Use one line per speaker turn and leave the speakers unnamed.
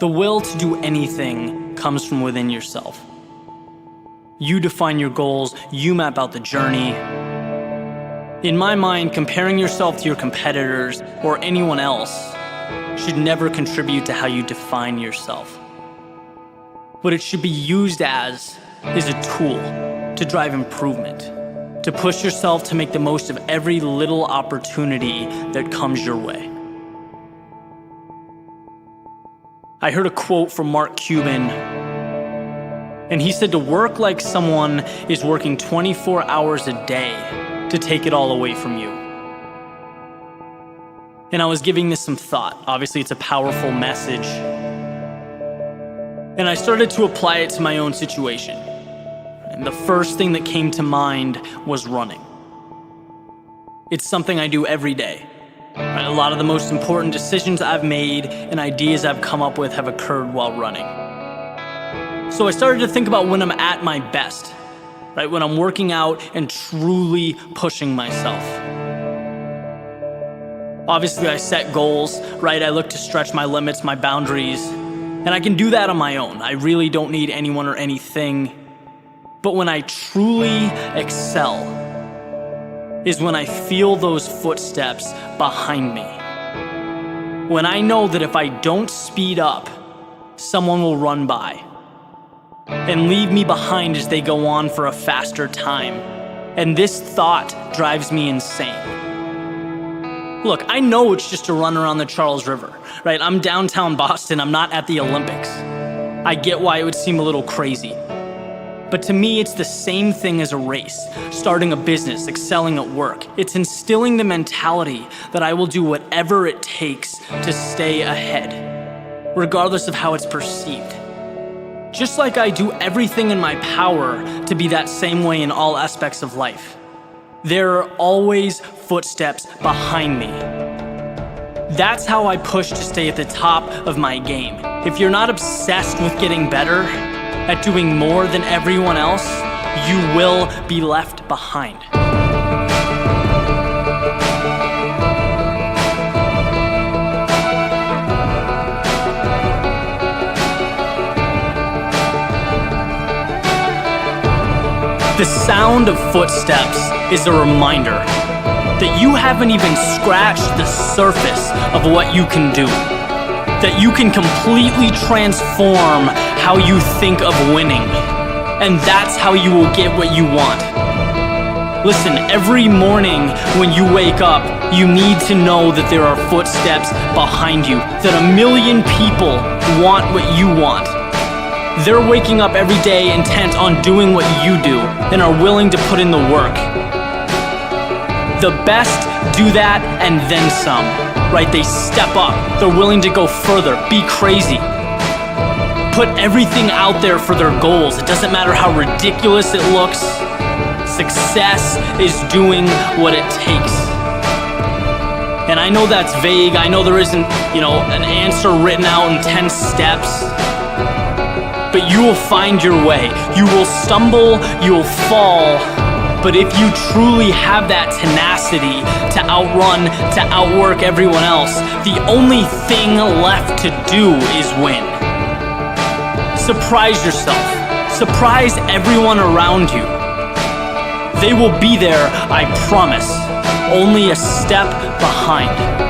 The will to do anything comes from within yourself. You define your goals, you map out the journey. In my mind, comparing yourself to your competitors or anyone else should never contribute to how you define yourself. What it should be used as is a tool to drive improvement, to push yourself to make the most of every little opportunity that comes your way. I heard a quote from Mark Cuban, and he said to work like someone is working 24 hours a day to take it all away from you. And I was giving this some thought. Obviously, it's a powerful message. And I started to apply it to my own situation. And the first thing that came to mind was running. It's something I do every day. A lot of the most important decisions I've made and ideas I've come up with have occurred while running. So I started to think about when I'm at my best, right? When I'm working out and truly pushing myself. Obviously, I set goals, right? I look to stretch my limits, my boundaries, and I can do that on my own. I really don't need anyone or anything. But when I truly excel is when I feel those footsteps behind me. When I know that if I don't speed up, someone will run by and leave me behind as they go on for a faster time. And this thought drives me insane. Look, I know it's just a run around the Charles River, right? I'm downtown Boston, I'm not at the Olympics. I get why it would seem a little crazy. But to me, it's the same thing as a race, starting a business, excelling at work. It's instilling the mentality that I will do whatever it takes to stay ahead, regardless of how it's perceived. Just like I do everything in my power to be that same way in all aspects of life. There are always footsteps behind me. That's how I push to stay at the top of my game. If you're not obsessed with getting better, at doing more than everyone else, you will be left behind. The sound of footsteps is a reminder that you haven't even scratched the surface of what you can do. That you can completely transform how you think of winning. And that's how you will get what you want. Listen, every morning when you wake up, you need to know that there are footsteps behind you, that a million people want what you want. They're waking up every day intent on doing what you do and are willing to put in the work. The best do that and then some, right? They step up, they're willing to go further, be crazy. Put everything out there for their goals. It doesn't matter how ridiculous it looks. Success is doing what it takes. And I know that's vague. I know there isn't, an answer written out in 10 steps. But you will find your way. You will stumble, you will fall. But if you truly have that tenacity to outrun, to outwork everyone else, the only thing left to do is win. Surprise yourself. Surprise everyone around you. They will be there, I promise, only a step behind.